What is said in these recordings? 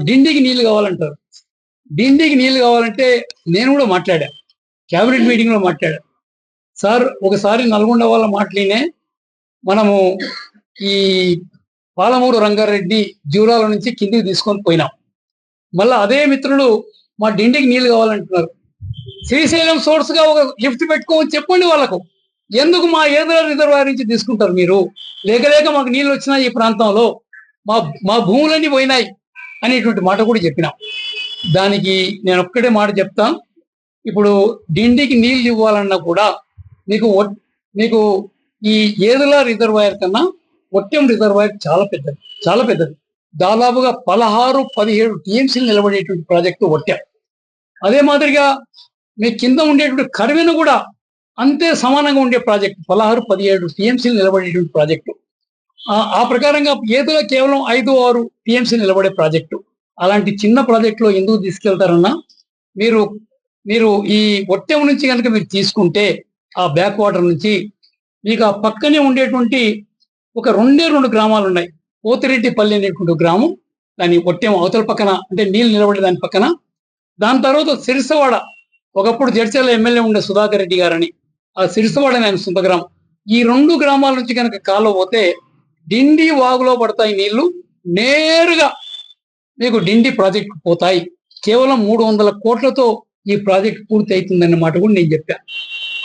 డిండికి నీళ్లు కావాలంటారు. డిండికి నీళ్లు కావాలంటే నేను కూడా మాట్లాడా. క్యాబినెట్ మీటింగ్ లో మాట్లాడా. సార్ ఒకసారి నల్గొండ వాళ్ళ మాటలినే మనము ఈ పాలమూరు రంగారెడ్డి జూరాల నుంచి కిందికి తీసుకొని పోయినాం. మళ్ళీ అదే మిత్రులు మా డిండికి నీళ్లు కావాలంటున్నారు. శ్రీశైలం సోర్స్ గా ఒక లిఫ్ట్ పెట్టుకోమని చెప్పండి వాళ్ళకు. ఎందుకు మా ఏదో రిజర్వాయర్ నుంచి తీసుకుంటారు మీరు? లేక మాకు నీళ్ళు వచ్చినాయి ఈ ప్రాంతంలో, మా మా భూములన్నీ పోయినాయి అనేటువంటి మాట కూడా చెప్పినాం. దానికి నేను ఒక్కటే మాట చెప్తాను. ఇప్పుడు డిండికి నీళ్ళు ఇవ్వాలన్నా కూడా మీకు మీకు ఈ ఏదుల రిజర్వాయర్ కన్నా ఒట్టెం రిజర్వాయర్ చాలా పెద్దది. దాదాపుగా 16-17 టీఎంసీలు నిలబడేటువంటి ప్రాజెక్టు ఒట్టెం. అదే మాదిరిగా మీ కింద ఉండేటువంటి కరివెను కూడా అంతే సమానంగా ఉండే ప్రాజెక్టు. 16-17 టీఎంసీలు నిలబడేటువంటి ప్రాజెక్టు. ఆ ప్రకారంగా ఏదో కేవలం 5-6 టీఎంసీ నిలబడే ప్రాజెక్టు. అలాంటి చిన్న ప్రాజెక్టులో ఎందుకు తీసుకెళ్తారన్నా, మీరు ఈ ఒట్టెం నుంచి కనుక మీరు తీసుకుంటే ఆ బ్యాక్ వాటర్ నుంచి మీకు ఆ పక్కనే ఉండేటువంటి ఒక 2 గ్రామాలు ఉన్నాయి. పోతిరెడ్డిపల్లి అనేటువంటి గ్రామం, దాని ఒట్టెం అవతల పక్కన, అంటే నీళ్ళు నిలబడే దాని పక్కన. దాని తర్వాత సిరిసవాడ, ఒకప్పుడు జడ్చర్ల ఎమ్మెల్యే ఉండే సుధాకర్ రెడ్డి గారని, ఆ సిరిసవాడ ఆయన సొంత గ్రామం. ఈ 2 గ్రామాల నుంచి కనుక కాలువ పోతే డిండి వాగులో పడతాయి నీళ్లు, నేరుగా మీకు డిండి ప్రాజెక్టు పోతాయి. కేవలం 300 కోట్లతో ఈ ప్రాజెక్ట్ పూర్తి అవుతుందన్న మాట కూడా నేను చెప్పా.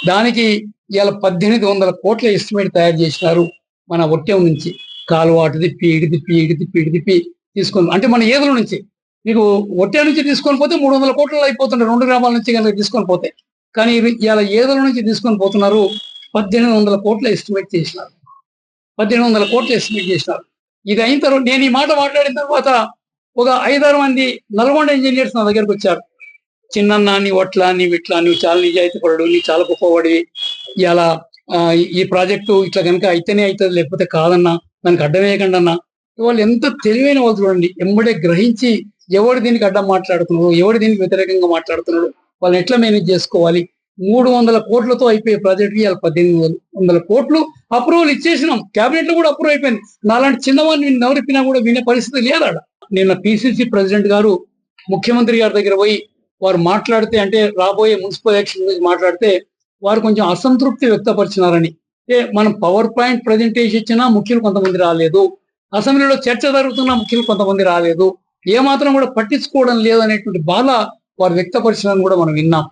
దానికి ఇవాళ 1800 కోట్ల ఎస్టిమేట్ తయారు చేసినారు. మన ఒట్టెం నుంచి కాలువ అటు తిప్పి ఇటు తిప్పి తీసుకొని, అంటే మన ఏదుల నుంచి మీకు ఒట్టెం నుంచి తీసుకొని పోతే 300 కోట్లలో అయిపోతుంటారు 2 గ్రామాల నుంచి కనుక తీసుకొని పోతే. కానీ ఇవాళ ఏదుల నుంచి తీసుకొని పోతున్నారు 1800 కోట్ల ఎస్టిమేట్ చేసినారు. 1800 కోట్లు ఎస్టిమేట్ చేసినారు. ఇది అయిన తర్వాత నేను ఈ మాట మాట్లాడిన తర్వాత ఒక 5-6 మంది నల్గొండ ఇంజనీర్స్ నా దగ్గరకు వచ్చారు. చిన్నన్నా నీ ఒట్లా నీ విట్లా, నువ్వు చాలా నిజాయితీ పడు, నీ చాలా గొప్పవాడివి, ఇలా ఈ ప్రాజెక్టు ఇట్లా కనుక అయితేనే అవుతుంది, లేకపోతే కాదన్నా, దానికి అడ్డం వేయకండి అన్నా. వాళ్ళు ఎంత తెలివైన వాళ్ళు చూడండి. ఎంబడే గ్రహించి ఎవడు దీనికి అడ్డం మాట్లాడుతున్నాడు, ఎవడు దీనికి వ్యతిరేకంగా మాట్లాడుతున్నాడు, వాళ్ళని ఎట్లా మేనేజ్ చేసుకోవాలి. 300 కోట్లతో అయిపోయే ప్రాజెక్ట్ ఇవాళ 1800 కోట్లు అప్రూవల్ ఇచ్చేసినాం. క్యాబినెట్ లో కూడా అప్రూవ్ అయిపోయింది. నాలాంటి చిన్నవాడిని ఎవరిపినా కూడా వినే పరిస్థితి లేదాడ. నిన్న పిసిసి ప్రెసిడెంట్ గారు ముఖ్యమంత్రి గారి దగ్గర పోయి వారు మాట్లాడితే, అంటే రాబోయే మున్సిపల్ ఎలక్షన్ గురించి మాట్లాడితే వారు కొంచెం అసంతృప్తి వ్యక్తపరిచినారని. మనం పవర్ పాయింట్ ప్రజెంటేషన్ ఇచ్చినా ముఖ్యులు కొంతమంది రాలేదు, అసెంబ్లీలో చర్చ జరుగుతున్న ముఖ్యులు కొంతమంది రాలేదు, ఏమాత్రం కూడా పట్టించుకోవడం లేదు అనేటువంటి బాధ వారు వ్యక్తపరిచినారని కూడా మనం విన్నాం.